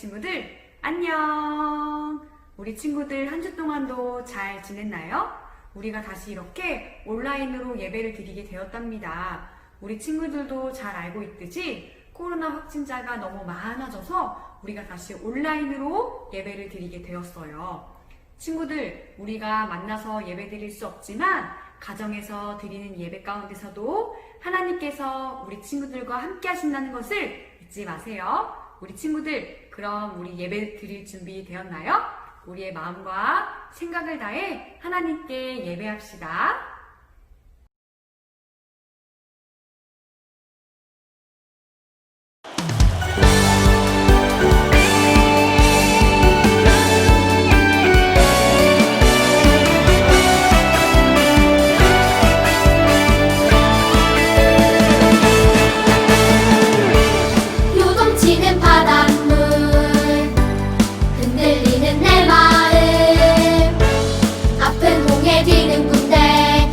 친구들 안녕! 우리 친구들 한 주 동안도 잘 지냈나요? 우리가 다시 이렇게 온라인으로 예배를 드리게 되었답니다. 우리 친구들도 잘 알고 있듯이 코로나 확진자가 너무 많아져서 우리가 다시 온라인으로 예배를 드리게 되었어요. 친구들, 우리가 만나서 예배 드릴 수 없지만 가정에서 드리는 예배 가운데서도 하나님께서 우리 친구들과 함께 하신다는 것을 잊지 마세요. 우리 친구들, 그럼 우리 예배 드릴 준비 되었나요? 우리의 마음과 생각을 다해 하나님께 예배합시다. 요동치는 바닷물 흔들리는 내 마음 아픈 홍해 뒤는 군대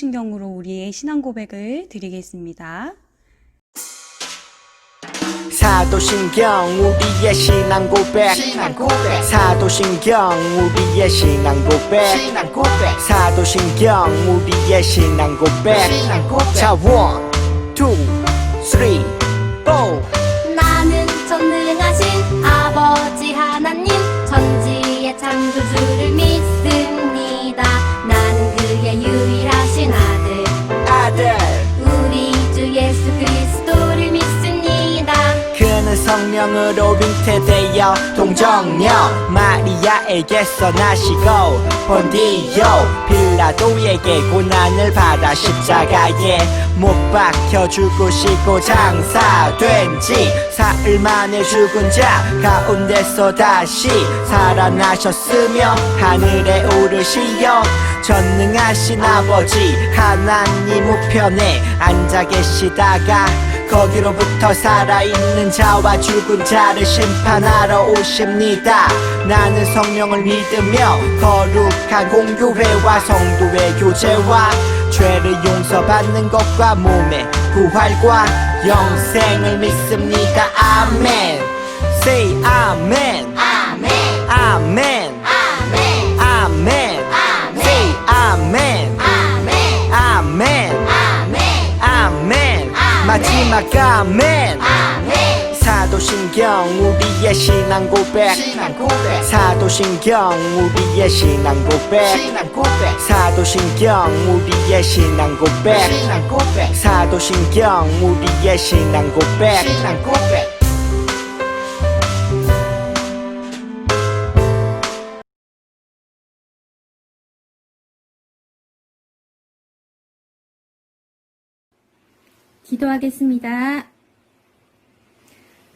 사도신경으로 우리의 신앙 고백을 드리겠습니다. 사도신경 우리의 신앙 고백 사도신경 우리의 신앙 고백 사도신경 우리의 신앙 고백 자 1, 2, 3, 4 나는 전능하신 아버지 하나님 천지의 창조주를 믿습니다. 나는 그의 유일하신 아들 우리 주 예수 그리스도를 믿습니다. 그는 성령으로 잉태되어 동정녀 마리아에게서 나시고 본디오 빌라도에게 고난을 받아 십자가에 못 박혀 죽으시고 장사된 지 사흘 만에 죽은 자 가운데서 다시 살아나셨으며 하늘에 오르시어 전능하신 아버지 하나님 우편에 앉아 계시다가 거기로부터 살아있는 자와 죽은 자를 심판하러 오십니다. 나는 성령을 믿으며 거룩한 공교회와 성도의 교제와 죄를 용서받는 것과 몸의 부활과 영생을 믿습니다. 아멘. Say 아멘. 아멘 아멘. 아멘 아멘. Say 아멘. 아멘 아멘. 아멘 아멘. 마지막 아멘. 아멘 사도신경 우리의 신앙 고백 사도신경 우리의 신앙 고백 사도신경 우리의 신앙 고백 사도신경 우리의 신앙 고백 기도하겠습니다.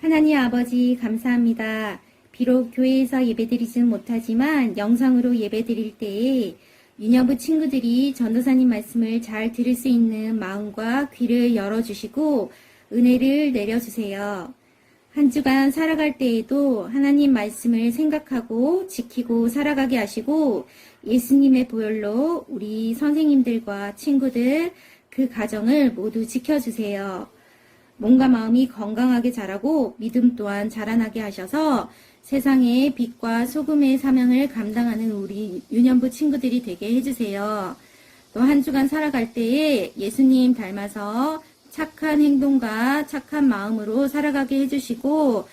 하나님 아버지 감사합니다. 비록 교회에서 예배드리지는 못하지만 영상으로 예배드릴 때에 유년부 친구들이 전도사님 말씀을 잘 들을 수 있는 마음과 귀를 열어주시고 은혜를 내려주세요. 한 주간 살아갈 때에도 하나님 말씀을 생각하고 지키고 살아가게 하시고 예수님의 보혈로 우리 선생님들과 친구들 그 가정을 모두 지켜주세요. 몸과 마음이 건강하게 자라고 믿음 또한 자라나게 하셔서 세상의 빛과 소금의 사명을 감당하는 우리 유년부 친구들이 되게 해주세요. 또 한 주간 살아갈 때에 예수님 닮아서 착한 행동과 착한 마음으로 살아가게 해주시고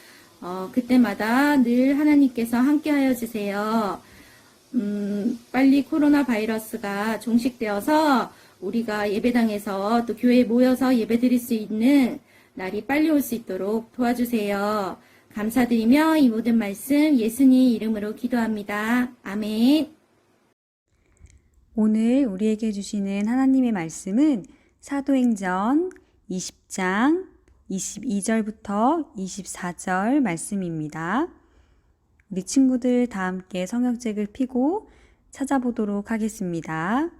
그때마다 늘 하나님께서 함께하여 주세요. 빨리 코로나 바이러스가 종식되어서 우리가 예배당에서 또 교회에 모여서 예배드릴 수 있는 날이 빨리 올 수 있도록 도와주세요. 감사드리며 이 모든 말씀 예수님 이름으로 기도합니다. 아멘. 오늘 우리에게 주시는 하나님의 말씀은 사도행전 20장 22절부터 24절 말씀입니다. 우리 친구들 다 함께 성경책을 펴고 찾아보도록 하겠습니다.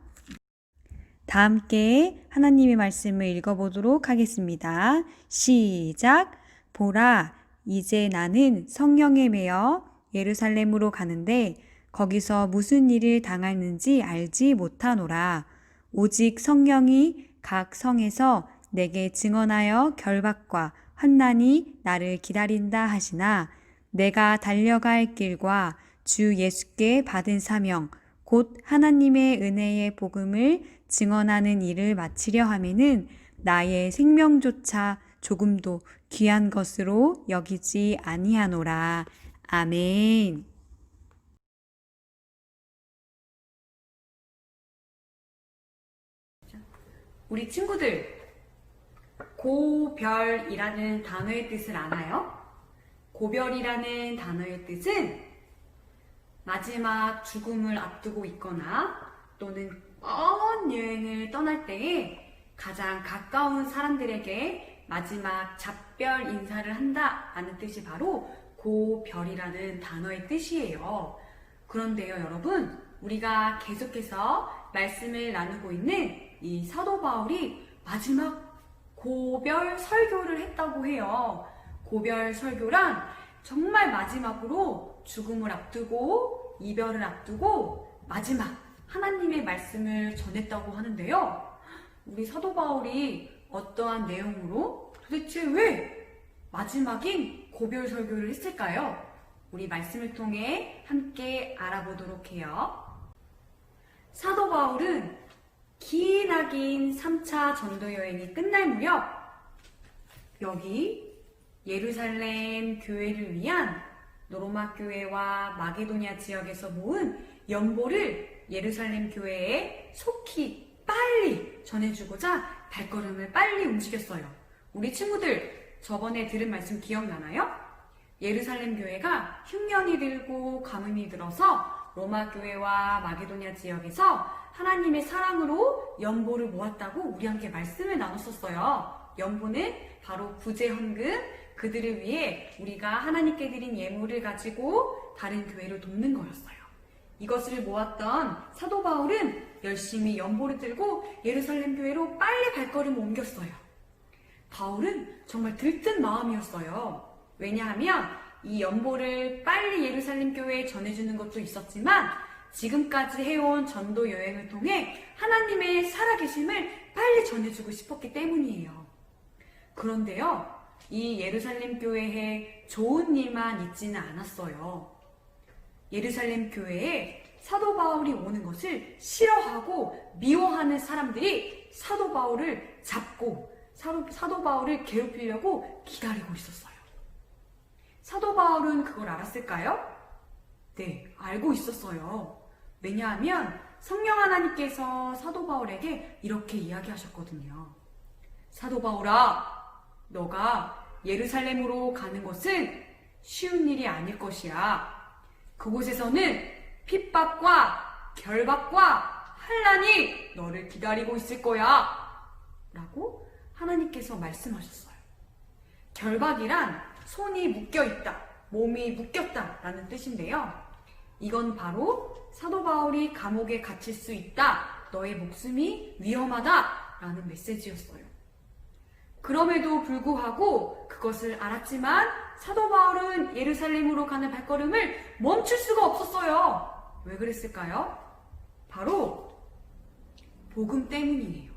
다 함께 하나님의 말씀을 읽어보도록 하겠습니다. 시작! 보라, 이제 나는 성령에 매여 예루살렘으로 가는데 거기서 무슨 일을 당하는지 알지 못하노라. 오직 성령이 각 성에서 내게 증언하여 결박과 환난이 나를 기다린다 하시나 내가 달려갈 길과 주 예수께 받은 사명 곧 하나님의 은혜의 복음을 증언하는 일을 마치려 하면은 나의 생명조차 조금도 귀한 것으로 여기지 아니하노라. 아멘. 우리 친구들, 고별이라는 단어의 뜻을 아나요? 고별이라는 단어의 뜻은 마지막 죽음을 앞두고 있거나 또는 먼 여행을 떠날 때에 가장 가까운 사람들에게 마지막 작별 인사를 한다라는 뜻이 바로 고별이라는 단어의 뜻이에요. 그런데요, 여러분, 우리가 계속해서 말씀을 나누고 있는 이 사도 바울이 마지막 고별 설교를 했다고 해요. 고별 설교란 정말 마지막으로 죽음을 앞두고 이별을 앞두고 마지막 하나님의 말씀을 전했다고 하는데요. 우리 사도 바울이 어떠한 내용으로 도대체 왜 마지막인 고별 설교를 했을까요? 우리 말씀을 통해 함께 알아보도록 해요. 사도 바울은 기나긴 3차 전도 여행이 끝날 무렵 여기 예루살렘 교회를 위한 로마 교회와 마게도냐 지역에서 모은 연보를 예루살렘 교회에 속히 빨리 전해주고자 발걸음을 빨리 움직였어요. 우리 친구들 저번에 들은 말씀 기억나나요? 예루살렘 교회가 흉년이 들고 가뭄이 들어서 로마 교회와 마게도냐 지역에서 하나님의 사랑으로 연보를 모았다고 우리 함께 말씀을 나눴었어요. 연보는 바로 구제 헌금, 그들을 위해 우리가 하나님께 드린 예물을 가지고 다른 교회를 돕는 거였어요. 이것을 모았던 사도 바울은 열심히 연보를 들고 예루살렘 교회로 빨리 발걸음을 옮겼어요. 바울은 정말 들뜬 마음이었어요. 왜냐하면 이 연보를 빨리 예루살렘 교회에 전해주는 것도 있었지만 지금까지 해온 전도 여행을 통해 하나님의 살아계심을 빨리 전해주고 싶었기 때문이에요. 그런데요, 이 예루살렘 교회에 좋은 일만 있지는 않았어요. 예루살렘 교회에 사도 바울이 오는 것을 싫어하고 미워하는 사람들이 사도 바울을 잡고 사도 바울을 괴롭히려고 기다리고 있었어요. 사도 바울은 그걸 알았을까요? 네, 알고 있었어요. 왜냐하면 성령 하나님께서 사도 바울에게 이렇게 이야기하셨거든요. 사도 바울아, 너가 예루살렘으로 가는 것은 쉬운 일이 아닐 것이야. 그곳에서는 핍박과 결박과 환난이 너를 기다리고 있을 거야. 라고 하나님께서 말씀하셨어요. 결박이란 손이 묶여있다, 몸이 묶였다 라는 뜻인데요. 이건 바로 사도 바울이 감옥에 갇힐 수 있다, 너의 목숨이 위험하다 라는 메시지였어요. 그럼에도 불구하고 그것을 알았지만 사도 바울은 예루살렘으로 가는 발걸음을 멈출 수가 없었어요. 왜 그랬을까요? 바로 복음 때문이에요.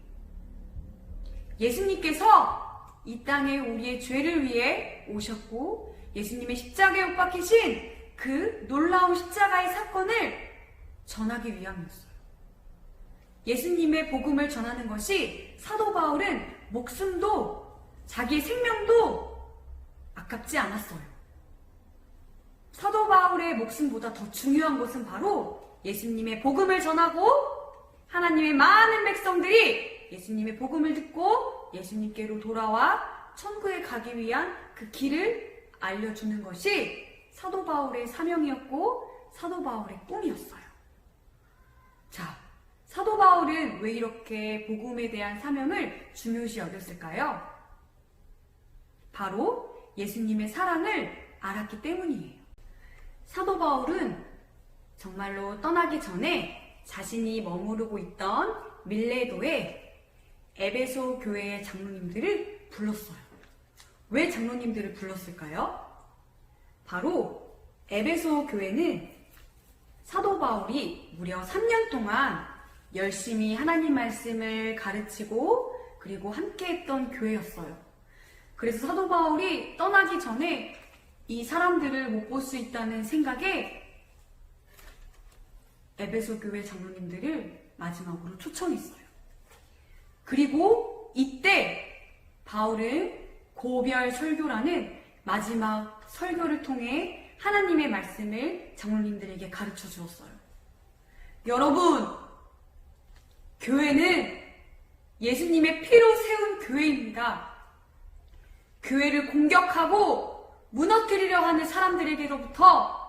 예수님께서 이 땅에 우리의 죄를 위해 오셨고 예수님의 십자가에 못 박히신 그 놀라운 십자가의 사건을 전하기 위함이었어요. 예수님의 복음을 전하는 것이 사도 바울은 목숨도 자기의 생명도 아깝지 않았어요. 사도 바울의 목숨보다 더 중요한 것은 바로 예수님의 복음을 전하고 하나님의 많은 백성들이 예수님의 복음을 듣고 예수님께로 돌아와 천국에 가기 위한 그 길을 알려주는 것이 사도 바울의 사명이었고 사도 바울의 꿈이었어요. 자, 사도 바울은 왜 이렇게 복음에 대한 사명을 중요시 여겼을까요? 바로 예수님의 사랑을 알았기 때문이에요. 사도 바울은 정말로 떠나기 전에 자신이 머무르고 있던 밀레도에 에베소 교회의 장로님들을 불렀어요. 왜 장로님들을 불렀을까요? 바로 에베소 교회는 사도 바울이 무려 3년 동안 열심히 하나님 말씀을 가르치고 그리고 함께했던 교회였어요. 그래서 사도 바울이 떠나기 전에 이 사람들을 못 볼 수 있다는 생각에 에베소 교회 장로님들을 마지막으로 초청했어요. 그리고 이때 바울은 고별 설교라는 마지막 설교를 통해 하나님의 말씀을 장로님들에게 가르쳐 주었어요. 여러분, 교회는 예수님의 피로 세운 교회입니다. 교회를 공격하고 무너뜨리려 하는 사람들에게로부터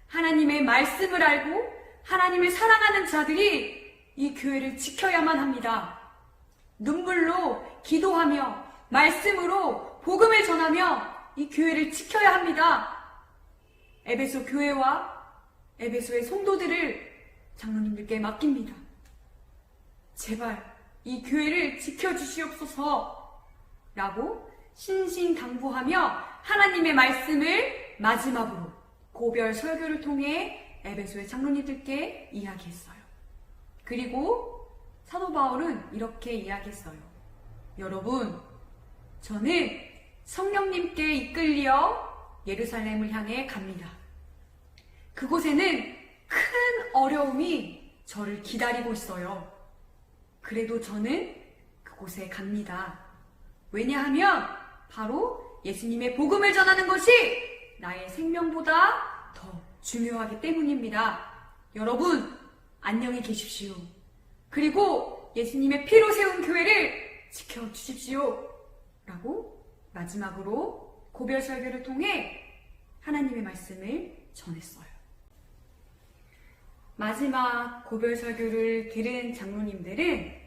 하나님의 말씀을 알고 하나님을 사랑하는 자들이 이 교회를 지켜야만 합니다. 눈물로 기도하며 말씀으로 복음을 전하며 이 교회를 지켜야 합니다. 에베소 교회와 에베소의 성도들을 장로님들께 맡깁니다. 제발 이 교회를 지켜주시옵소서 라고 신신당부하며 하나님의 말씀을 마지막으로 고별 설교를 통해 에베소의 장로님들께 이야기했어요. 그리고 사도 바울은 이렇게 이야기했어요. 여러분, 저는 성령님께 이끌려 예루살렘을 향해 갑니다. 그곳에는 큰 어려움이 저를 기다리고 있어요. 그래도 저는 그곳에 갑니다. 왜냐하면 바로 예수님의 복음을 전하는 것이 나의 생명보다 더 중요하기 때문입니다. 여러분, 안녕히 계십시오. 그리고 예수님의 피로 세운 교회를 지켜주십시오. 라고 마지막으로 고별 설교를 통해 하나님의 말씀을 전했어요. 마지막 고별 설교를 들은 장로님들은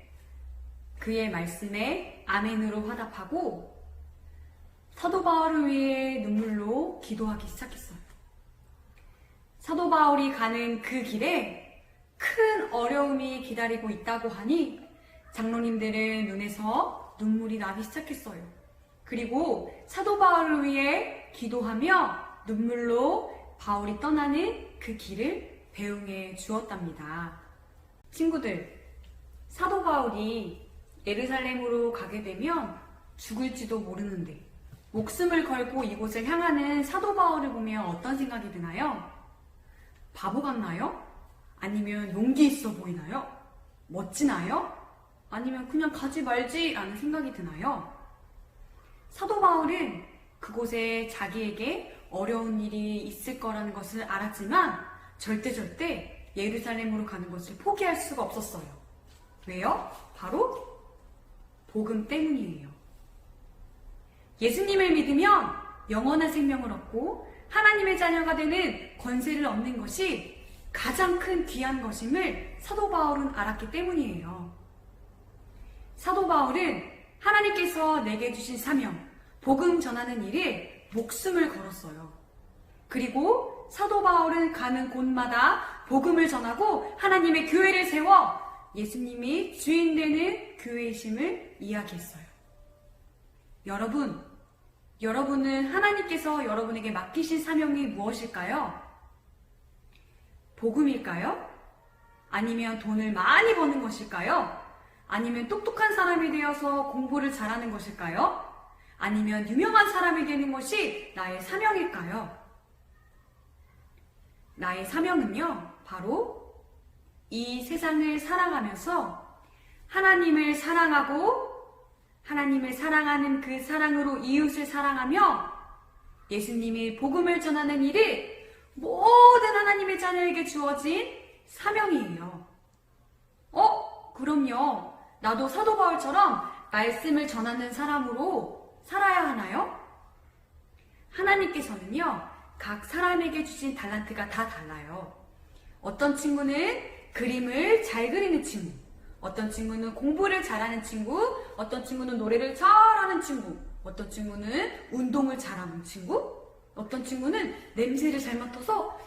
그의 말씀에 아멘으로 화답하고 사도 바울을 위해 눈물로 기도하기 시작했어요. 사도 바울이 가는 그 길에 큰 어려움이 기다리고 있다고 하니 장로님들은 눈에서 눈물이 나기 시작했어요. 그리고 사도 바울을 위해 기도하며 눈물로 바울이 떠나는 그 길을 배웅해 주었답니다. 친구들, 사도 바울이 예루살렘으로 가게 되면 죽을지도 모르는데 목숨을 걸고 이곳을 향하는 사도 바울을 보면 어떤 생각이 드나요? 바보 같나요? 아니면 용기 있어 보이나요? 멋지나요? 아니면 그냥 가지 말지 라는 생각이 드나요? 사도 바울은 그곳에 자기에게 어려운 일이 있을 거라는 것을 알았지만 절대 예루살렘으로 가는 것을 포기할 수가 없었어요. 왜요? 바로 복음 때문이에요. 예수님을 믿으면 영원한 생명을 얻고 하나님의 자녀가 되는 권세를 얻는 것이 가장 큰 귀한 것임을 사도 바울은 알았기 때문이에요. 사도 바울은 하나님께서 내게 주신 사명, 복음 전하는 일에 목숨을 걸었어요. 그리고 사도 바울은 가는 곳마다 복음을 전하고 하나님의 교회를 세워 예수님이 주인 되는 교회이심을 이야기했어요. 여러분은 하나님께서 여러분에게 맡기신 사명이 무엇일까요? 복음일까요? 아니면 돈을 많이 버는 것일까요? 아니면 똑똑한 사람이 되어서 공부를 잘하는 것일까요? 아니면 유명한 사람이 되는 것이 나의 사명일까요? 나의 사명은요, 바로 이 세상을 사랑하면서 하나님을 사랑하고 하나님을 사랑하는 그 사랑으로 이웃을 사랑하며 예수님의 복음을 전하는 일이 모든 하나님의 자녀에게 주어진 사명이에요. 그럼요. 나도 사도 바울처럼 말씀을 전하는 사람으로 살아야 하나요? 하나님께서는요, 각 사람에게 주신 달란트가 다 달라요. 어떤 친구는 그림을 잘 그리는 친구, 어떤 친구는 공부를 잘하는 친구, 어떤 친구는 노래를 잘하는 친구, 어떤 친구는 운동을 잘하는 친구, 어떤 친구는 냄새를 잘 맡아서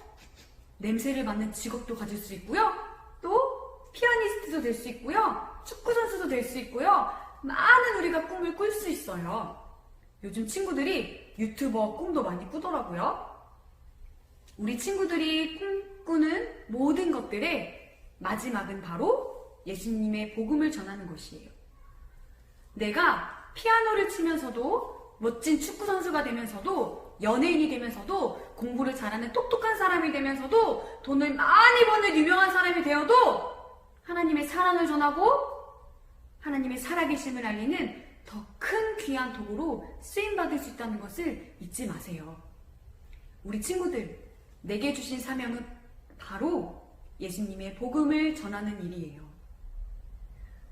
냄새를 맡는 직업도 가질 수 있고요. 또 피아니스트도 될 수 있고요. 축구선수도 될 수 있고요. 많은 우리가 꿈을 꿀 수 있어요. 요즘 친구들이 유튜버 꿈도 많이 꾸더라고요. 우리 친구들이 꿈꾸는 모든 것들의 마지막은 바로 예수님의 복음을 전하는 것이에요. 내가 피아노를 치면서도 멋진 축구선수가 되면서도 연예인이 되면서도 공부를 잘하는 똑똑한 사람이 되면서도 돈을 많이 버는 유명한 사람이 되어도 하나님의 사랑을 전하고 하나님의 살아계심을 알리는 더 큰 귀한 도구로 쓰임받을 수 있다는 것을 잊지 마세요. 우리 친구들, 내게 주신 사명은 바로 예수님의 복음을 전하는 일이에요.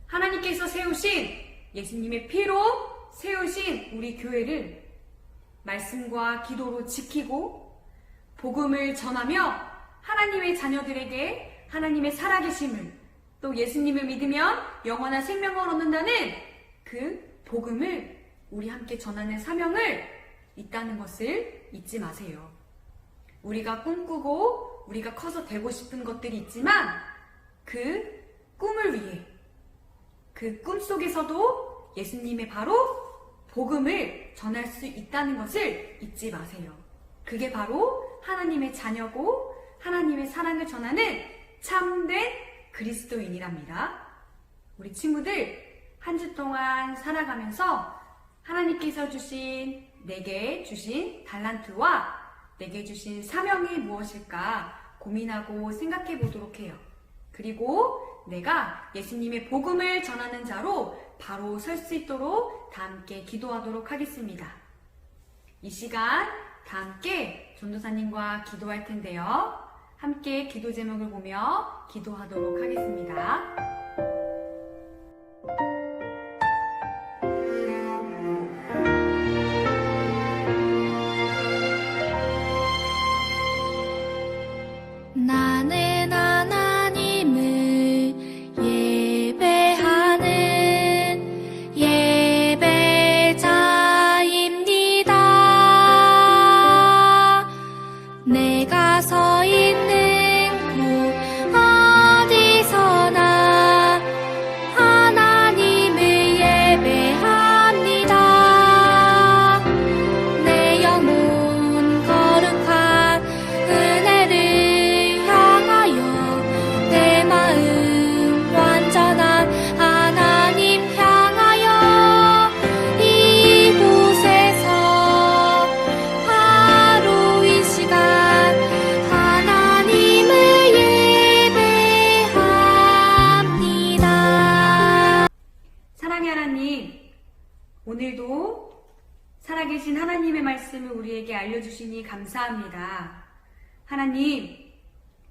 하나님께서 세우신 예수님의 피로 세우신 우리 교회를 말씀과 기도로 지키고 복음을 전하며 하나님의 자녀들에게 하나님의 살아계심을 또 예수님을 믿으면 영원한 생명을 얻는다는 그 복음을 우리 함께 전하는 사명을 있다는 것을 잊지 마세요. 우리가 꿈꾸고 우리가 커서 되고 싶은 것들이 있지만 그 꿈을 위해 그 꿈 속에서도 예수님의 바로 복음을 전할 수 있다는 것을 잊지 마세요. 그게 바로 하나님의 자녀고 하나님의 사랑을 전하는 참된 그리스도인이랍니다. 우리 친구들 한 주 동안 살아가면서 하나님께서 주신 내게 주신 달란트와 내게 주신 사명이 무엇일까 고민하고 생각해 보도록 해요. 그리고 내가 예수님의 복음을 전하는 자로 바로 설 수 있도록 다 함께 기도하도록 하겠습니다. 이 시간 다 함께 전도사님과 기도할 텐데요. 함께 기도 제목을 보며 기도하도록 하겠습니다. 나는 하나님을 예배하는 예배자입니다. 내가 서 있는 곳 어디서나 하나님을 예배합니다. 내 영혼 거룩한 은혜를 향하여 내 마음 완전한 하나님 향하여 이곳에서 바로 이 시간 하나님을 예배합니다. 사랑의 하나님, 오늘도 살아계신 하나님의 말씀을 우리에게 알려주시니 감사합니다.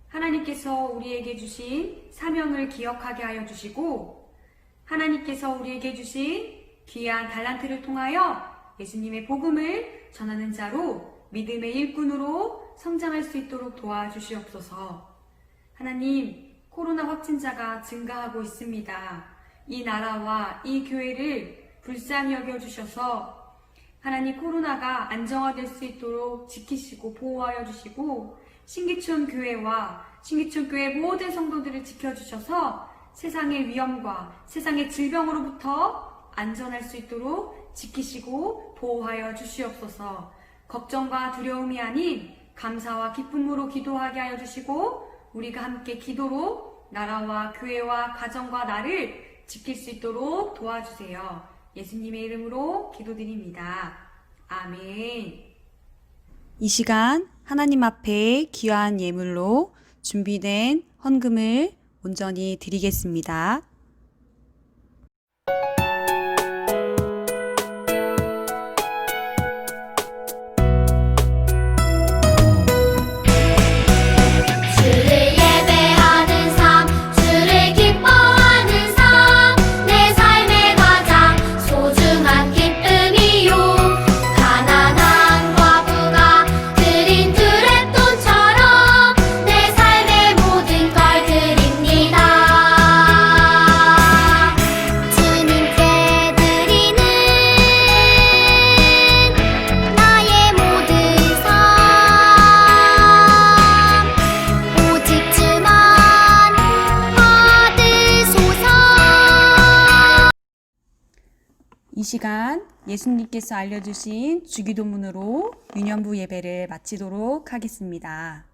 하나님께서 우리에게 주신 사명을 기억하게 하여 주시고 하나님께서 우리에게 주신 귀한 달란트를 통하여 예수님의 복음을 전하는 자로 믿음의 일꾼으로 성장할 수 있도록 도와주시옵소서. 하나님, 코로나 확진자가 증가하고 있습니다. 이 나라와 이 교회를 불쌍히 여겨주셔서 하나님 코로나가 안정화될 수 있도록 지키시고 보호하여 주시고 신기촌 교회와 신기촌 교회 모든 성도들을 지켜주셔서 세상의 위험과 세상의 질병으로부터 안전할 수 있도록 지키시고 보호하여 주시옵소서. 걱정과 두려움이 아닌 감사와 기쁨으로 기도하게 하여 주시고 우리가 함께 기도로 나라와 교회와 가정과 나를 지킬 수 있도록 도와주세요. 예수님의 이름으로 기도드립니다. 아멘. 이 시간 하나님 앞에 귀한 예물로 준비된 헌금을 온전히 드리겠습니다. 주를 예배하는 삶, 주를 기뻐하는 삶, 내 삶의 가장 소중한 기쁨이요. 가난한 과부가 드린 두랩돈처럼 내 삶의 모든 걸 드립니다. 주님께 드리는 나의 모든 삶, 오직 주만 받으소서. 이 시간 예수님께서 알려주신 주기도문으로 유년부 예배를 마치도록 하겠습니다.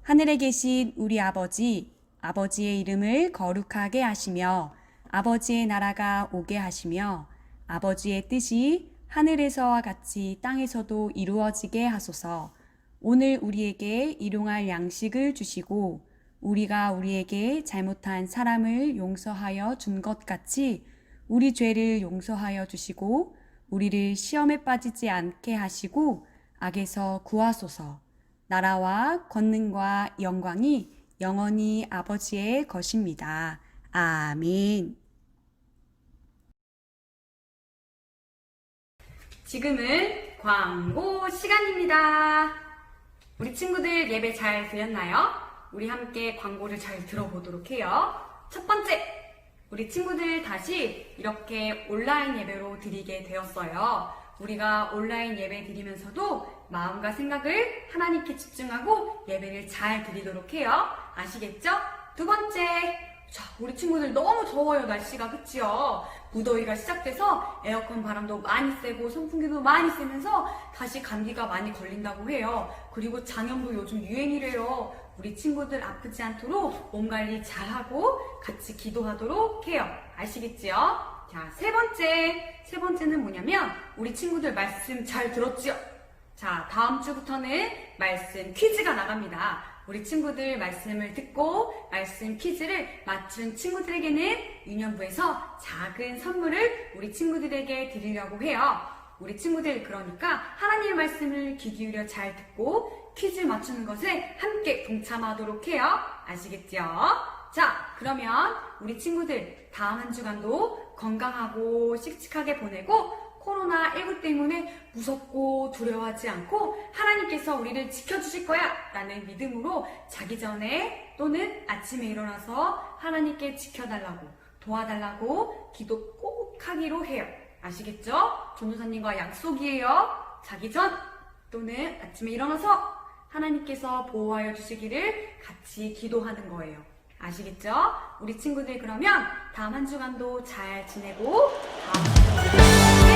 하늘에 계신 우리 아버지, 아버지의 이름을 거룩하게 하시며 아버지의 나라가 오게 하시며 아버지의 뜻이 하늘에서와 같이 땅에서도 이루어지게 하소서. 오늘 우리에게 일용할 양식을 주시고 우리가 우리에게 잘못한 사람을 용서하여 준 것 같이 우리 죄를 용서하여 주시고 우리를 시험에 빠지지 않게 하시고 악에서 구하소서. 나라와 권능과 영광이 영원히 아버지의 것입니다. 아멘. 지금은 광고 시간입니다. 우리 친구들 예배 잘 들렸나요? 우리 함께 광고를 잘 들어보도록 해요. 첫 번째, 우리 친구들 다시 이렇게 온라인 예배로 드리게 되었어요. 우리가 온라인 예배 드리면서도 마음과 생각을 하나님께 집중하고 예배를 잘 드리도록 해요. 아시겠죠? 두 번째, 자, 우리 친구들 너무 더워요, 날씨가. 그치요? 무더위가 시작돼서 에어컨 바람도 많이 쐬고 선풍기도 많이 쐬면서 다시 감기가 많이 걸린다고 해요. 그리고 장염도 요즘 유행이래요. 우리 친구들 아프지 않도록 몸 관리 잘하고 같이 기도하도록 해요. 아시겠지요? 자, 세 번째는 뭐냐면 우리 친구들 말씀 잘 들었지요? 자, 다음 주부터는 말씀 퀴즈가 나갑니다. 우리 친구들 말씀을 듣고 말씀 퀴즈를 맞춘 친구들에게는 유년부에서 작은 선물을 우리 친구들에게 드리려고 해요. 우리 친구들 그러니까 하나님의 말씀을 귀 기울여 잘 듣고 퀴즈 맞추는 것에 함께 동참하도록 해요. 아시겠죠? 자, 그러면 우리 친구들 다음 한 주간도 건강하고 씩씩하게 보내고 코로나19 때문에 무섭고 두려워하지 않고 하나님께서 우리를 지켜주실 거야 라는 믿음으로 자기 전에 또는 아침에 일어나서 하나님께 지켜달라고 도와달라고 기도 꼭 하기로 해요. 아시겠죠? 전도사님과 약속이에요. 자기 전 또는 아침에 일어나서 하나님께서 보호하여 주시기를 같이 기도하는 거예요. 아시겠죠? 우리 친구들 그러면 다음 한 주간도 잘 지내고 다음 주간도